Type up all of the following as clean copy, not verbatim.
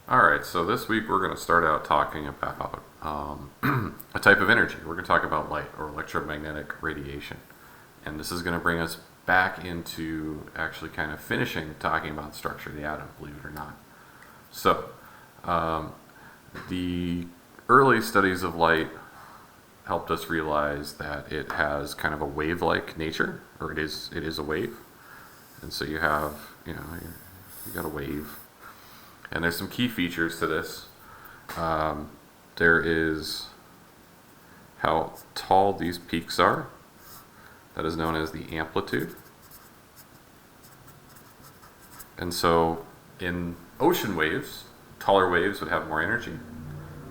Alright, so this week we're going to start out talking about a type of energy. We're going to talk about light or electromagnetic radiation. And this is going to bring us back into actually kind of finishing talking about the structure of the atom, believe it or not. So, the early studies of light helped us realize that it has kind of a wave-like nature, or it is a wave. And so you have, you got a wave. And there's some key features to this. There is how tall these peaks are. That is known as the amplitude. And so in ocean waves, taller waves would have more energy.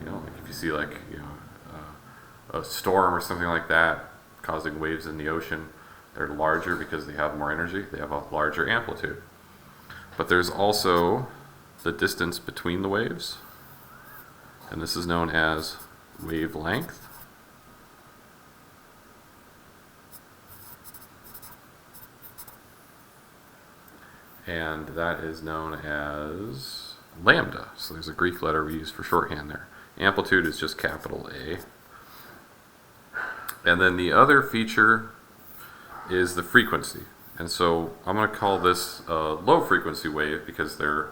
Like if you see a storm or something like that causing waves in the ocean, they're larger because they have more energy. They have a larger amplitude. But there's also the distance between the waves, and this is known as wavelength. And that is known as lambda. So there's a Greek letter we use for shorthand there. Amplitude is just capital A. And then the other feature is the frequency. And so I'm going to call this a low frequency wave because they're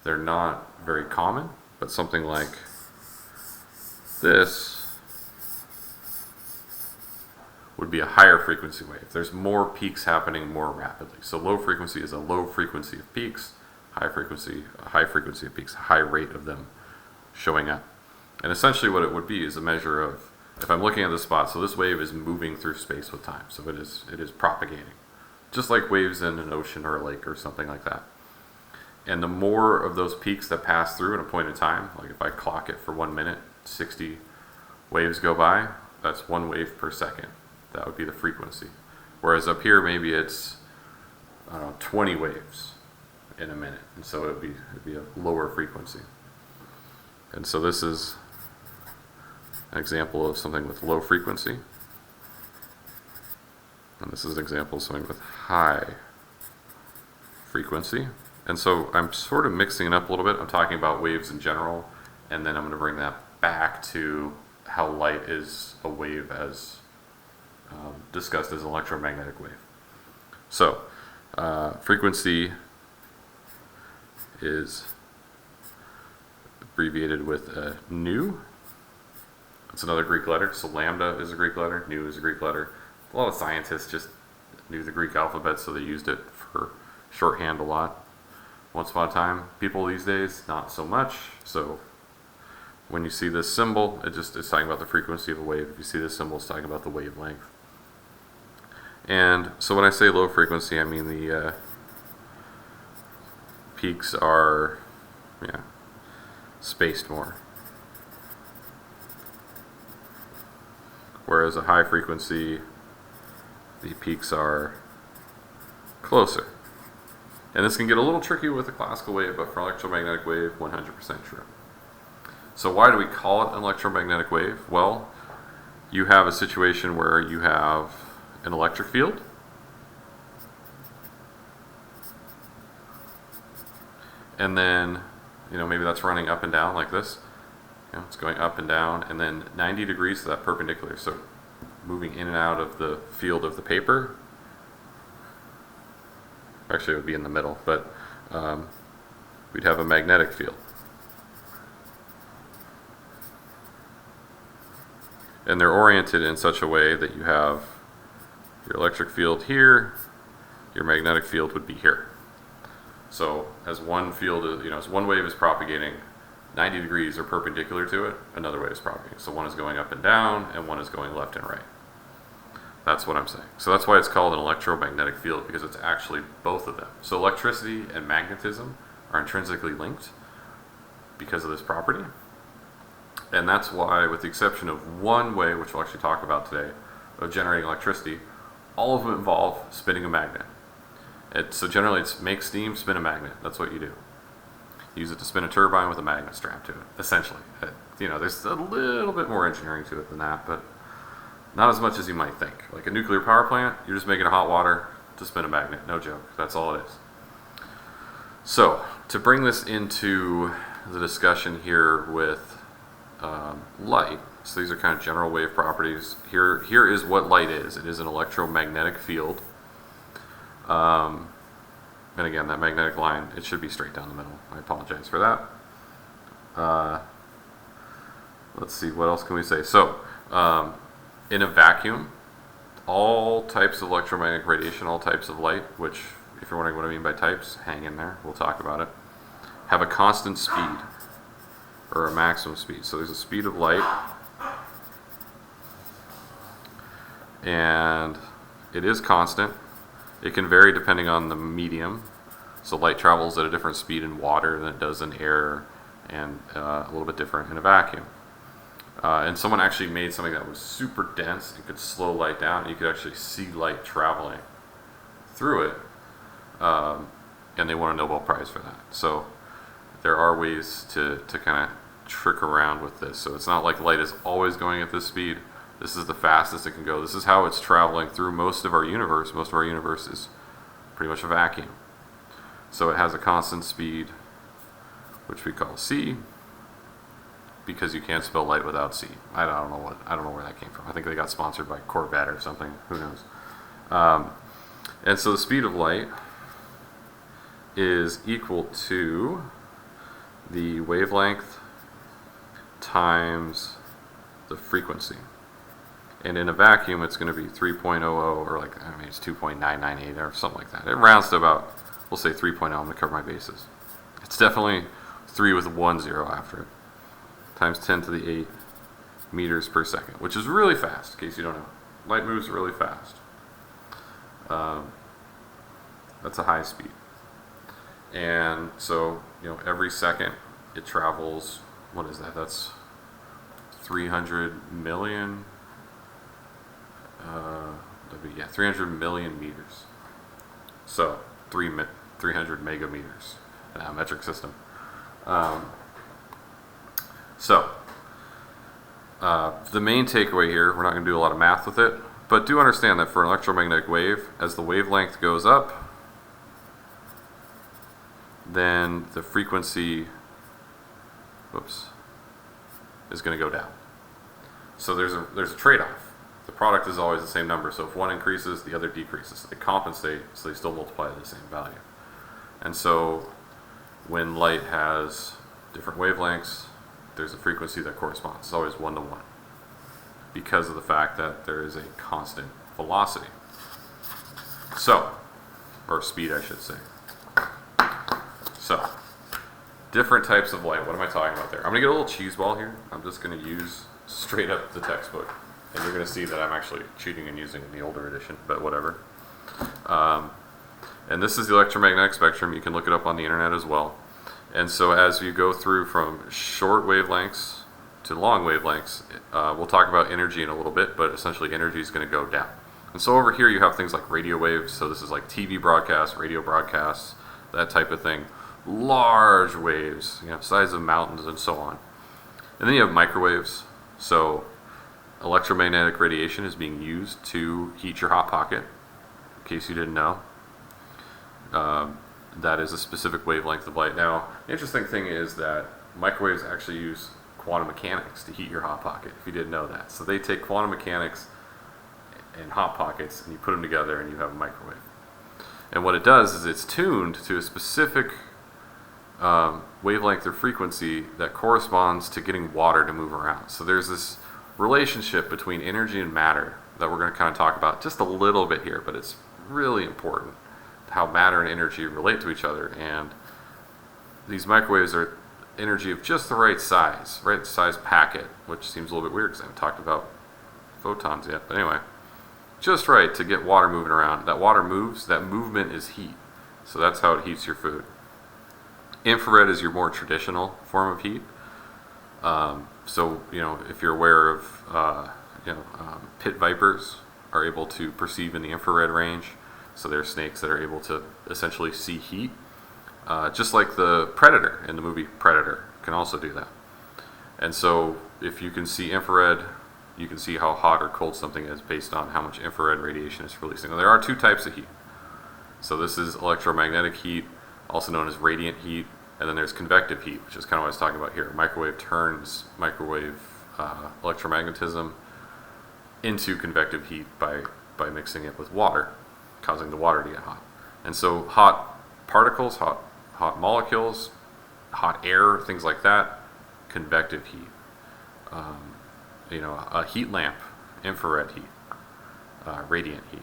not very common, but something like this would be a higher frequency wave. There's more peaks happening more rapidly. So low frequency is a low frequency of peaks, high frequency, a high frequency of peaks, a high rate of them showing up. And essentially what it would be is a measure of, if I'm looking at the spot, so this wave is moving through space with time, so it is propagating. Just like waves in an ocean or a lake or something like that. And the more of those peaks that pass through at a point in time, like if I clock it for 1 minute, 60 waves go by, that's 1 wave per second. That would be the frequency. Whereas up here, maybe it's, 20 waves in a minute. And so it'd be a lower frequency. And so this is an example of something with low frequency. And this is an example of something with high frequency. And so I'm sort of mixing it up a little bit. I'm talking about waves in general, and then I'm going to bring that back to how light is a wave as discussed as an electromagnetic wave. So frequency is abbreviated with nu. It's another Greek letter. So lambda is a Greek letter, nu is a Greek letter. A lot of scientists just knew the Greek alphabet, so they used it for shorthand a lot. Once upon a time, people these days, not so much. So when you see this symbol, it's talking about the frequency of a wave. If you see this symbol, it's talking about the wavelength. And so when I say low frequency, I mean the peaks are spaced more. Whereas a high frequency, the peaks are closer. And this can get a little tricky with a classical wave, but for electromagnetic wave, 100% true. So why do we call it an electromagnetic wave? Well, you have a situation where you have an electric field, and then maybe that's running up and down like this. It's going up and down, and then 90 degrees to that perpendicular, so moving in and out of the field of the paper. Actually, it would be in the middle, but we'd have a magnetic field. And they're oriented in such a way that you have your electric field here, your magnetic field would be here. So as one field, as one wave is propagating 90 degrees or perpendicular to it, another wave is propagating. So one is going up and down, and one is going left and right. That's what I'm saying. So that's why it's called an electromagnetic field, because it's actually both of them. So electricity and magnetism are intrinsically linked because of this property. And that's why, with the exception of one way, which we'll actually talk about today, of generating electricity, all of them involve spinning a magnet. So generally it's make steam, spin a magnet. That's what you do. Use it to spin a turbine with a magnet strapped to it, essentially. There's a little bit more engineering to it than that, but not as much as you might think. Like a nuclear power plant, you're just making hot water to spin a magnet. No joke. That's all it is. So to bring this into the discussion here with light. So these are kind of general wave properties. Here is what light is. It is an electromagnetic field. And again, that magnetic line, it should be straight down the middle. I apologize for that. Let's see, what else can we say? So, in a vacuum, all types of electromagnetic radiation, all types of light, which, if you're wondering what I mean by types, hang in there, we'll talk about it, have a constant speed, or a maximum speed. So there's a speed of light, and it is constant. It can vary depending on the medium. So light travels at a different speed in water than it does in air, and a little bit different in a vacuum. And someone actually made something that was super dense and could slow light down, and you could actually see light traveling through it, and they won a Nobel Prize for that. So there are ways to kind of trick around with this. So it's not like light is always going at this speed. This is the fastest it can go. This is how it's traveling through most of our universe. Most of our universe is pretty much a vacuum. So it has a constant speed, which we call c, because you can't spell light without c. I don't know where that came from. I think they got sponsored by Corvette or something. Who knows? And so the speed of light is equal to the wavelength times the frequency. And in a vacuum, it's going to be 3.00, or like, I mean, it's 2.998 or something like that. It rounds to about, we'll say 3.0. I'm going to cover my bases. It's definitely 3 with 1 0 after it, times 10 to the 8 meters per second, which is really fast, in case you don't know. Light moves really fast. That's a high speed. And so, every second it travels, what is that? That's 300 million. 300 million meters. So 300 megameters in our metric system. The main takeaway here, we're not going to do a lot of math with it, but do understand that for an electromagnetic wave, as the wavelength goes up, then the frequency, is going to go down. So there's a trade-off. The product is always the same number, so if one increases, the other decreases. They compensate, so they still multiply the same value. And so when light has different wavelengths, there's a frequency that corresponds. It's always 1 to 1, because of the fact that there is a constant velocity. So, or speed, I should say. So, different types of light. What am I talking about there? I'm going to get a little cheese ball here. I'm just going to use straight up the textbook. And you're going to see that I'm actually cheating and using the older edition, but whatever. And this is the electromagnetic spectrum. You can look it up on the internet as well. And so as you go through from short wavelengths to long wavelengths, we'll talk about energy in a little bit, but essentially energy is going to go down. And so over here you have things like radio waves. So this is like TV broadcasts, radio broadcasts, that type of thing. Large waves, size of mountains and so on. And then you have microwaves. So electromagnetic radiation is being used to heat your hot pocket, in case you didn't know. That is a specific wavelength of light. Now, the interesting thing is that microwaves actually use quantum mechanics to heat your hot pocket, if you didn't know that. So they take quantum mechanics and hot pockets, and you put them together, and you have a microwave. And what it does is it's tuned to a specific wavelength or frequency that corresponds to getting water to move around. So there's this relationship between energy and matter that we're going to kind of talk about just a little bit here, but it's really important how matter and energy relate to each other. And these microwaves are energy of just the right size packet, which seems a little bit weird because I haven't talked about photons yet, but anyway, just right to get water moving around. That water moves, that movement is heat, so that's how it heats your food. Infrared is your more traditional form of heat. So, if you're aware of, pit vipers are able to perceive in the infrared range. So they're snakes that are able to essentially see heat. Just like the predator in the movie Predator can also do that. And so if you can see infrared, you can see how hot or cold something is based on how much infrared radiation is releasing. Now, there are two types of heat. So this is electromagnetic heat, also known as radiant heat, And then there's convective heat, which is kind of what I was talking about here. Microwave turns microwave electromagnetism into convective heat by mixing it with water, causing the water to get hot. And so hot particles, hot molecules, hot air, things like that, convective heat. A heat lamp, infrared heat, radiant heat.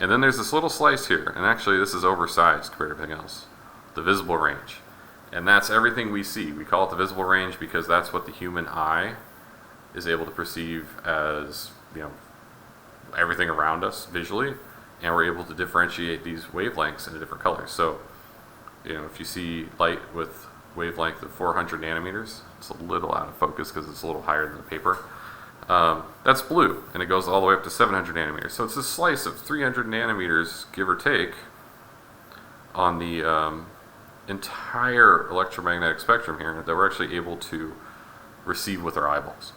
And then there's this little slice here, and actually this is oversized compared to everything else, the visible range. And that's everything we see. We call it the visible range because that's what the human eye is able to perceive as, everything around us visually, and we're able to differentiate these wavelengths into different colors. So, if you see light with wavelength of 400 nanometers, it's a little out of focus because it's a little higher than the paper. That's blue, and it goes all the way up to 700 nanometers. So it's a slice of 300 nanometers, give or take, on the entire electromagnetic spectrum here that we're actually able to receive with our eyeballs.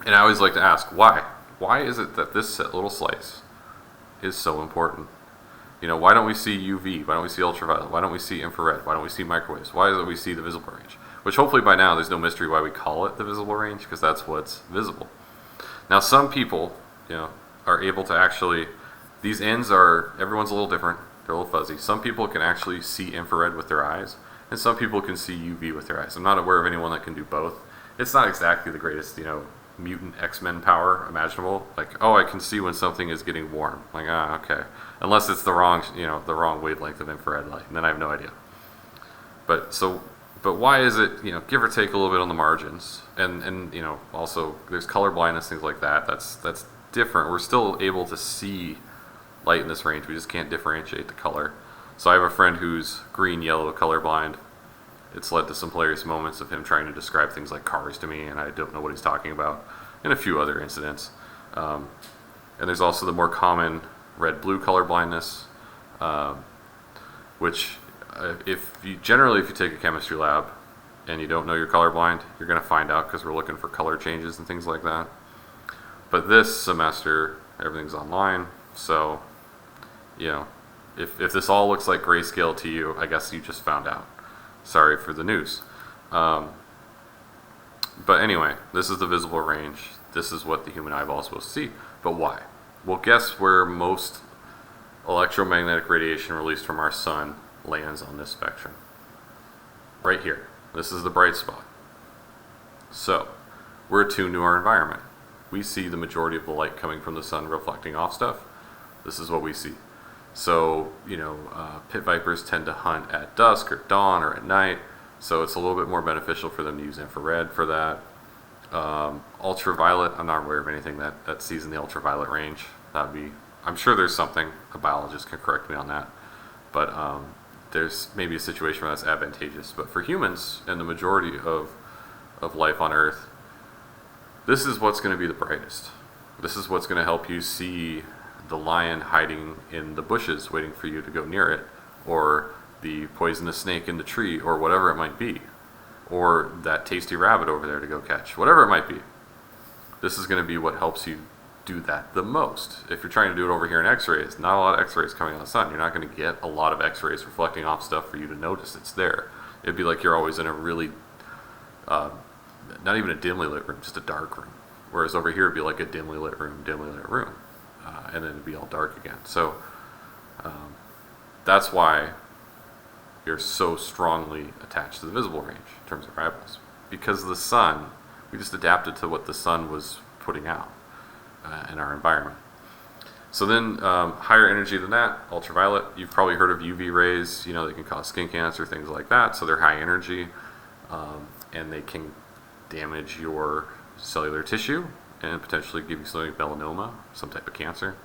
And I always like to ask, why? Why is it that this little slice is so important? Why don't we see UV? Why don't we see ultraviolet? Why don't we see infrared? Why don't we see microwaves? Why is it we see the visible range? Which hopefully by now there's no mystery why we call it the visible range, because that's what's visible. Now some people, are able to actually, these ends are, everyone's a little different, they're a little fuzzy. Some people can actually see infrared with their eyes, and some people can see UV with their eyes. I'm not aware of anyone that can do both. It's not exactly the greatest, mutant X-Men power imaginable. Like, oh, I can see when something is getting warm. Like, okay. Unless it's the wrong, the wrong wavelength of infrared light, and then I have no idea. But why is it, give or take a little bit on the margins, and also there's color blindness, things like that. That's different. We're still able to see light in this range. We just can't differentiate the color. So I have a friend who's green-yellow colorblind. It's led to some hilarious moments of him trying to describe things like cars to me, and I don't know what he's talking about, and a few other incidents. And there's also the more common red-blue color blindness, which if you take a chemistry lab and you don't know you're colorblind, you're going to find out because we're looking for color changes and things like that. But this semester, everything's online, so if this all looks like grayscale to you, I guess you just found out. Sorry for the news. But anyway, this is the visible range. This is what the human eyeball is supposed to see. But why? Well, guess where most electromagnetic radiation released from our sun lands on this spectrum? Right here. This is the bright spot. So, we're attuned to our environment. We see the majority of the light coming from the sun reflecting off stuff. This is what we see. So, pit vipers tend to hunt at dusk or dawn or at night, so it's a little bit more beneficial for them to use infrared for that. Ultraviolet, I'm not aware of anything that sees in the ultraviolet range. I'm sure there's something, a biologist can correct me on that, but there's maybe a situation where that's advantageous. But for humans and the majority of life on Earth, this is what's going to be the brightest. This is what's going to help you see the lion hiding in the bushes waiting for you to go near it, or the poisonous snake in the tree, or whatever it might be, or that tasty rabbit over there to go catch, whatever it might be. This is going to be what helps you do that the most. If you're trying to do it over here in x-rays, not a lot of x-rays coming on the sun. You're not going to get a lot of x-rays reflecting off stuff for you to notice it's there. It'd be like you're always in a really, not even a dimly lit room, just a dark room. Whereas over here it'd be like a dimly lit room, and then it'd be all dark again. So that's why you're so strongly attached to the visible range in terms of our eyeballs. Because the sun, we just adapted to what the sun was putting out in our environment. So then higher energy than that, ultraviolet. You've probably heard of UV rays, they can cause skin cancer, things like that. So they're high energy, and they can damage your cellular tissue and potentially give you something like melanoma, some type of cancer.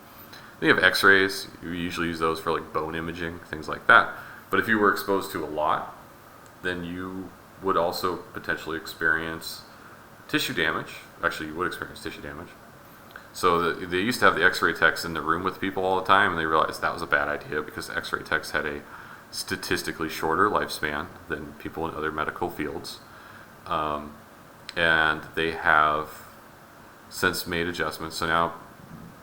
Then you have x-rays. You usually use those for like bone imaging, things like that. But if you were exposed to a lot, then you would also potentially experience tissue damage. Actually, you would experience tissue damage. So they used to have the x-ray techs in the room with people all the time, and they realized that was a bad idea because x-ray techs had a statistically shorter lifespan than people in other medical fields. And they have since made adjustments. So now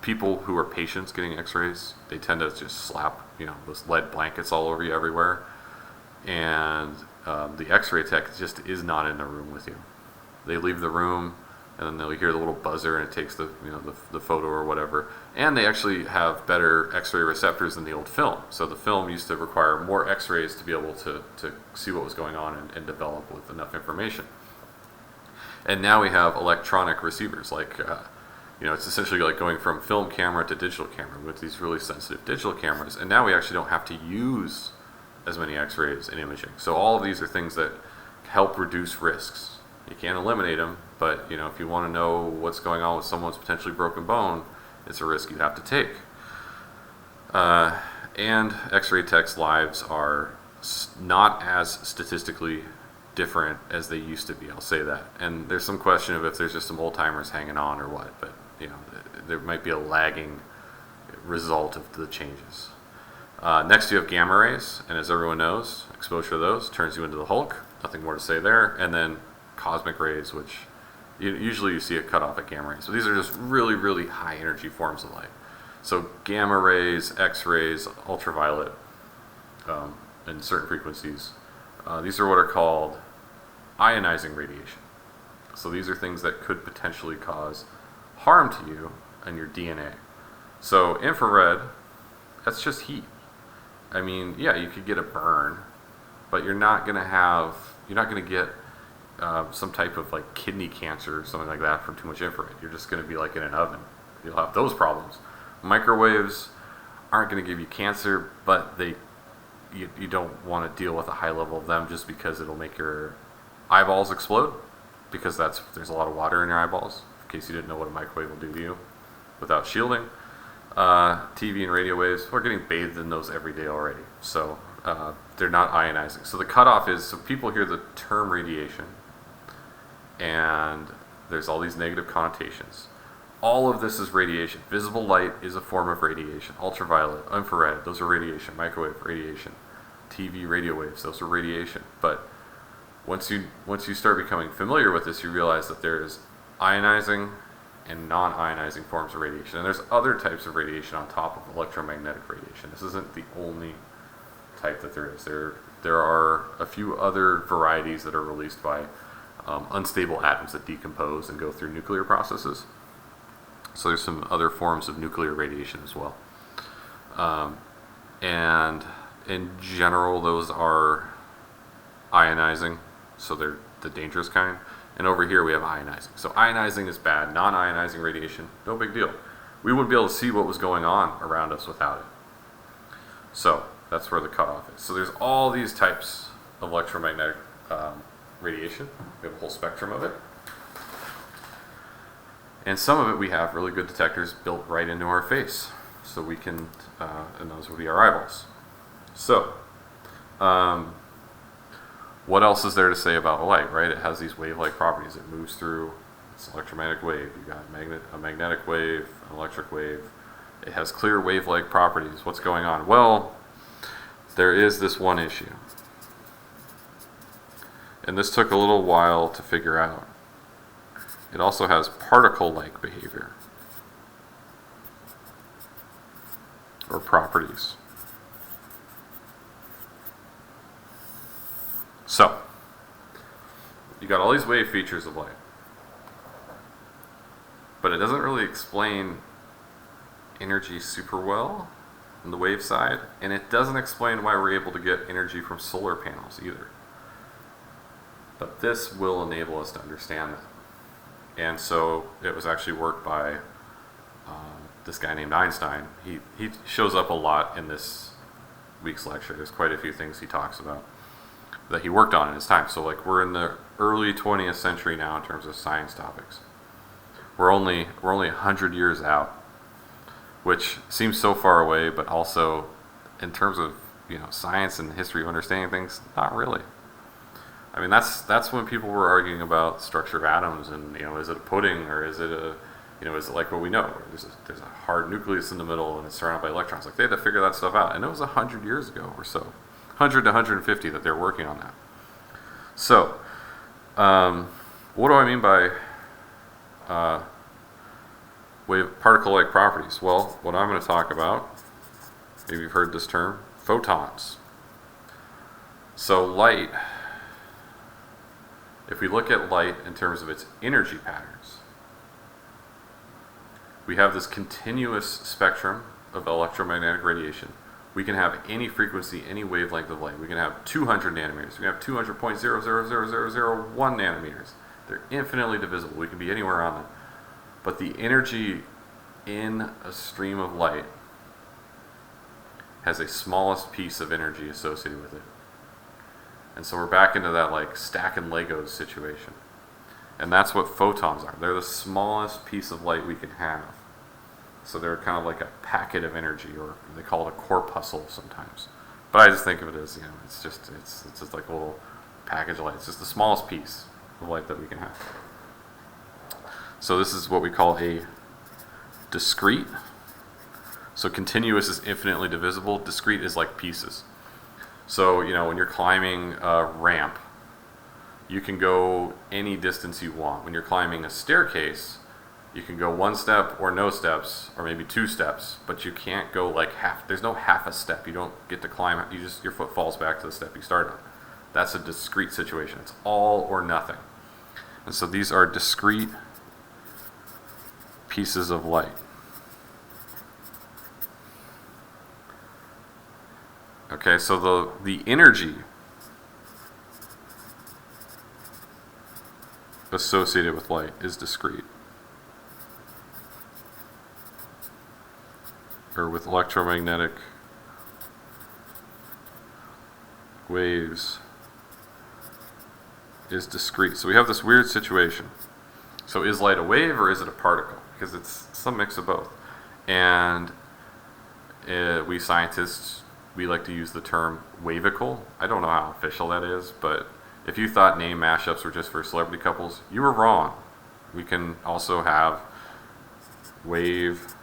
people who are patients getting x-rays, they tend to just slap those lead blankets all over you everywhere. And the X-ray tech just is not in the room with you. They leave the room, and then they'll hear the little buzzer, and it takes the photo or whatever. And they actually have better X-ray receptors than the old film. So the film used to require more X-rays to be able to see what was going on and develop with enough information. And now we have electronic receivers, like it's essentially like going from film camera to digital camera with these really sensitive digital cameras. And now we actually don't have to use as many X-rays in imaging. So all of these are things that help reduce risks. You can't eliminate them, but if you want to know what's going on with someone's potentially broken bone, it's a risk you have to take. And X-ray techs' lives are not as statistically different as they used to be. I'll say that. And there's some question of if there's just some old timers hanging on or what, but there might be a lagging result of the changes. Next, you have gamma rays, and as everyone knows, exposure to those turns you into the Hulk. Nothing more to say there. And then cosmic rays, which usually you see a cutoff at gamma rays. So these are just really, really high energy forms of light. So gamma rays, X-rays, ultraviolet, and certain frequencies. These are what are called ionizing radiation. So these are things that could potentially cause harm to you and your DNA. So infrared, that's just heat. I mean, yeah, you could get a burn, but you're not going to get some type of like kidney cancer or something like that from too much infrared. You're just going to be like in an oven. You'll have those problems. Microwaves aren't going to give you cancer, but you don't want to deal with a high level of them just because it'll make your eyeballs explode, because there's a lot of water in your eyeballs, in case you didn't know what a microwave will do to you without shielding. TV and radio waves, we're getting bathed in those every day already, so they're not ionizing. So the cutoff is, so people hear the term radiation and there's all these negative connotations. All of this is radiation. Visible light is a form of radiation. Ultraviolet, infrared, those are radiation. Microwave, radiation. TV, radio waves, those are radiation. But once you start becoming familiar with this, you realize that there's ionizing and non-ionizing forms of radiation. And there's other types of radiation on top of electromagnetic radiation. This isn't the only type that there is. There are a few other varieties that are released by unstable atoms that decompose and go through nuclear processes. So there's some other forms of nuclear radiation as well. And in general, those are ionizing, so they're the dangerous kind. And over here we have ionizing. So ionizing is bad. Non-ionizing radiation, no big deal. We wouldn't be able to see what was going on around us without it. So that's where the cutoff is. So there's all these types of electromagnetic radiation. We have a whole spectrum of it. And some of it we have really good detectors built right into our face. So we can, and those would be our eyeballs. So, what else is there to say about light, right? It has these wave-like properties. It moves through, it's an electromagnetic wave. You've got a magnetic wave, an electric wave. It has clear wave-like properties. What's going on? Well, there is this one issue. And this took a little while to figure out. It also has particle-like behavior, or properties. So, you got all these wave features of light, but it doesn't really explain energy super well on the wave side, and it doesn't explain why we're able to get energy from solar panels either. But this will enable us to understand that. And so it was actually worked by this guy named Einstein. He shows up a lot in this week's lecture. There's quite a few things he talks about that he worked on in his time. So like we're in the early 20th century now in terms of science topics. We're only 100 years out, which seems so far away, but also in terms of science and history of understanding things, not really. I mean, that's when people were arguing about structure of atoms and, is it a pudding or is it is it like what we know? There's a hard nucleus in the middle and it's surrounded by electrons. Like they had to figure that stuff out. And it was 100 years ago or so. 100 to 150 that they're working on that. So, what do I mean by wave particle-like properties? Well, what I'm going to talk about Maybe you've heard this term, photons. So light, if we look at light in terms of its energy patterns, we have this continuous spectrum of electromagnetic radiation. We can have any frequency, any wavelength of light. We can have 200 nanometers. We can have 200.000001 nanometers. They're infinitely divisible. We can be anywhere on them. But the energy in a stream of light has a smallest piece of energy associated with it. And so we're back into that like stacking Legos situation. And that's what photons are. They're the smallest piece of light we can have. So they're kind of like a packet of energy, or they call it a corpuscle sometimes. But I just think of it as, it's just like a little package of light. It's just the smallest piece of light that we can have. So this is what we call a discrete. So continuous is infinitely divisible. Discrete is like pieces. So, when you're climbing a ramp, you can go any distance you want. When you're climbing a staircase, you can go one step or no steps, or maybe 2 steps, but you can't go like half. There's no half a step. You don't get to climb. Your foot falls back to the step you started on. That's a discrete situation. It's all or nothing. And so these are discrete pieces of light. Okay, so the energy associated with light is discrete. Or with electromagnetic waves is discrete. So we have this weird situation. So is light a wave or is it a particle? Because it's some mix of both. And we scientists, we like to use the term wavicle. I don't know how official that is, but if you thought name mashups were just for celebrity couples, you were wrong. We can also have wave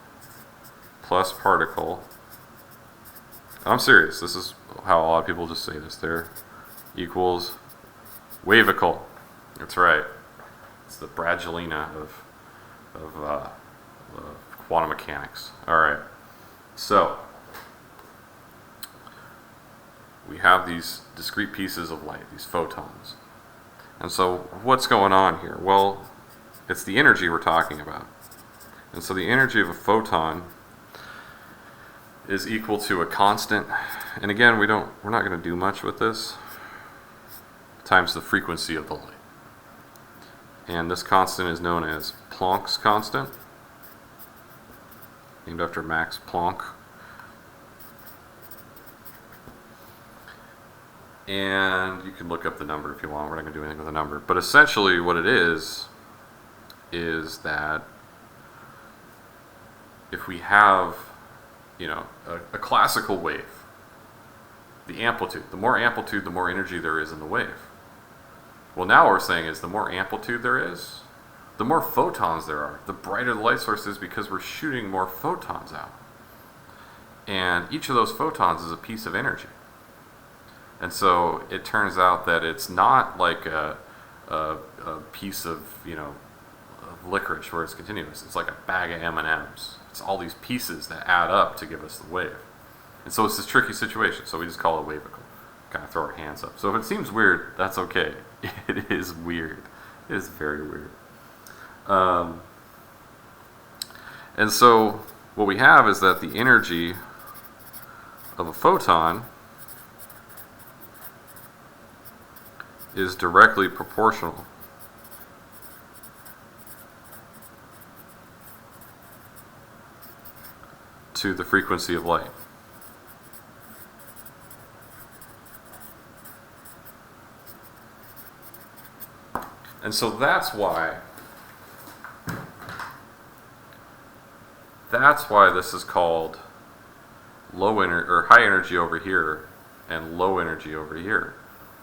plus particle. I'm serious. This is how a lot of people just say this. There equals wavicle. That's right. It's the Bradgelina of quantum mechanics. All right. So we have these discrete pieces of light, these photons. And so what's going on here? Well, it's the energy we're talking about. And so the energy of a photon is equal to a constant, and again, we're not going to do much with this, times the frequency of the light. And this constant is known as Planck's constant, named after Max Planck. And you can look up the number if you want. We're not going to do anything with the number. But essentially what it is that if we have a classical wave, the amplitude, the more amplitude, the more energy there is in the wave. Well, now what we're saying is the more amplitude there is, the more photons there are. The brighter the light source is because we're shooting more photons out. And each of those photons is a piece of energy. And so it turns out that it's not like a piece of, of licorice where it's continuous. It's like a bag of M&Ms. It's all these pieces that add up to give us the wave. And so it's this tricky situation. So we just call it wavicle. Kind of throw our hands up. So if it seems weird, that's okay. It is weird. It is very weird. And so what we have is that the energy of a photon is directly proportional to the frequency of light. And so that's why this is called low energy or high energy over here and low energy over here.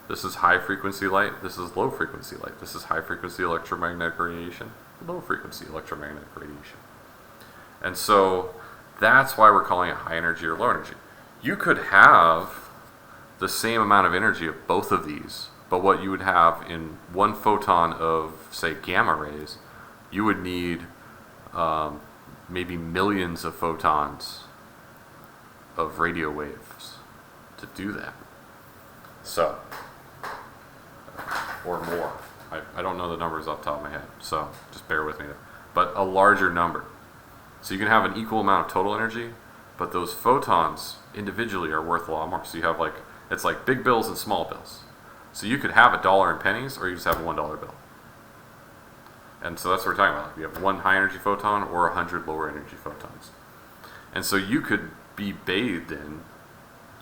This is high frequency light, this is low frequency light. This is high frequency electromagnetic radiation, low frequency electromagnetic radiation. And so that's why we're calling it high energy or low energy. You could have the same amount of energy of both of these, but what you would have in one photon of, say, gamma rays, you would need maybe millions of photons of radio waves to do that. So, or more. I don't know the numbers off the top of my head, so just bear with me there. But a larger number. So you can have an equal amount of total energy, but those photons individually are worth a lot more. So you have like, it's like big bills and small bills. So you could have $1 in pennies, or you just have a $1 bill. And so that's what we're talking about. Like you have one high energy photon or 100 lower energy photons. And so you could be bathed in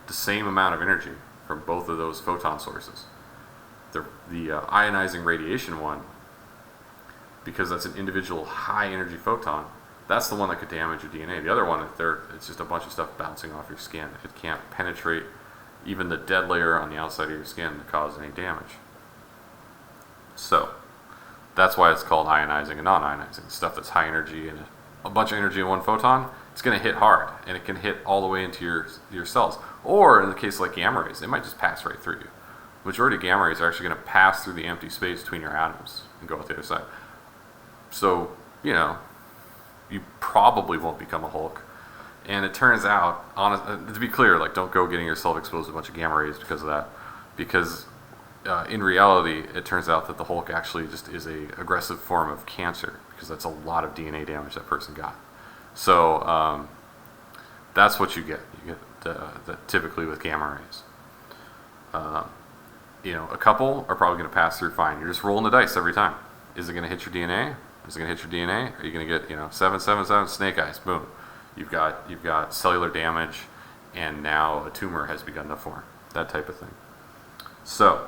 the same amount of energy from both of those photon sources. The ionizing radiation one, because that's an individual high energy photon, that's the one that could damage your DNA. The other one, it's just a bunch of stuff bouncing off your skin. It can't penetrate even the dead layer on the outside of your skin to cause any damage. So that's why it's called ionizing and non-ionizing. Stuff that's high energy and a bunch of energy in one photon, it's going to hit hard, and it can hit all the way into your cells. Or in the case like gamma rays, it might just pass right through you. The majority of gamma rays are actually going to pass through the empty space between your atoms and go out the other side. So, you know, you probably won't become a Hulk. And it turns out, to be clear, like, don't go getting yourself exposed to a bunch of gamma rays because of that. Because in reality, it turns out that the Hulk actually just is a aggressive form of cancer, because that's a lot of DNA damage that person got. So that's what you get. You get typically with gamma rays. You know, a couple are probably going to pass through fine. You're just rolling the dice every time. Is it going to hit your DNA? Is it going to hit your DNA? Are you going to get, 777 snake eyes? Boom. You've got cellular damage, and now a tumor has begun to form. That type of thing. So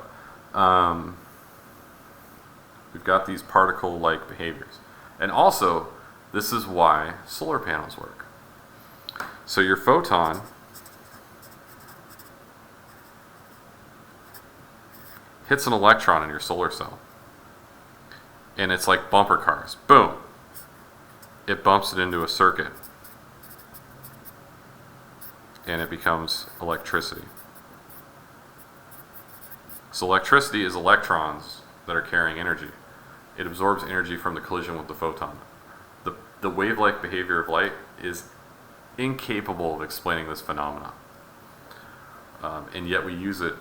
we've got these particle-like behaviors. And also, this is why solar panels work. So your photon hits an electron in your solar cell, and it's like bumper cars. Boom. It bumps it into a circuit, and it becomes electricity. So electricity is electrons that are carrying energy. It absorbs energy from the collision with the photon. The wave-like behavior of light is incapable of explaining this phenomenon. And yet we use it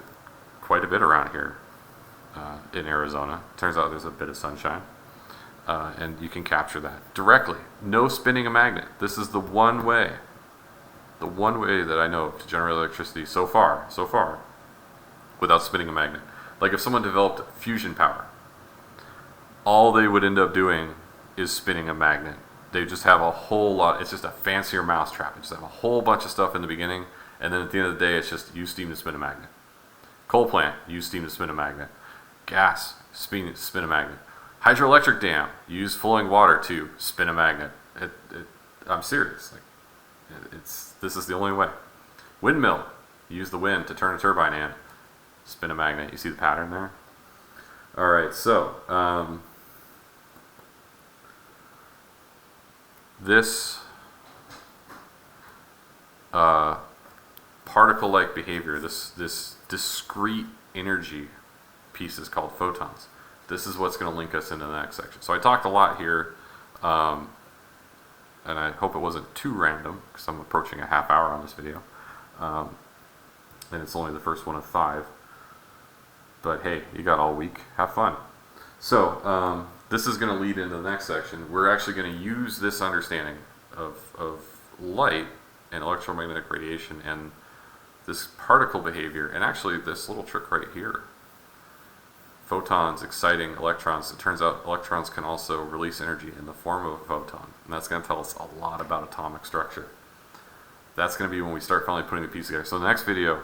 quite a bit around here in Arizona. Turns out there's a bit of sunshine. And you can capture that directly. No spinning a magnet. This is the one way that I know of to generate electricity so far, without spinning a magnet. Like if someone developed fusion power, all they would end up doing is spinning a magnet. They just have a whole lot, it's just a fancier mousetrap. They just have a whole bunch of stuff in the beginning, and then at the end of the day, it's just use steam to spin a magnet. Coal plant, use steam to spin a magnet. Gas, spin a magnet. Hydroelectric dam, use flowing water to spin a magnet. I'm serious. This is the only way. Windmill, use the wind to turn a turbine and spin a magnet. You see the pattern there? All right, so this particle-like behavior, this discrete energy piece is called photons. This is what's going to link us into the next section. So I talked a lot here, and I hope it wasn't too random, because I'm approaching a half hour on this video, and it's only the first one of 5. But hey, you got all week. Have fun. So this is going to lead into the next section. We're actually going to use this understanding of light and electromagnetic radiation and this particle behavior, and actually this little trick right here. Photons exciting electrons. It turns out electrons can also release energy in the form of a photon. And that's going to tell us a lot about atomic structure. That's going to be when we start finally putting the pieces together. So in the next video,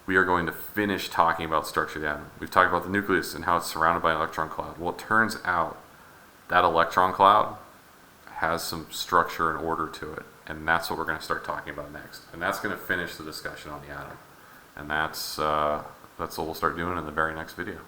we are going to finish talking about the structure of the atom. We've talked about the nucleus and how it's surrounded by an electron cloud. Well, it turns out that electron cloud has some structure and order to it. And that's what we're going to start talking about next. And that's going to finish the discussion on the atom. And that's what we'll start doing in the very next video.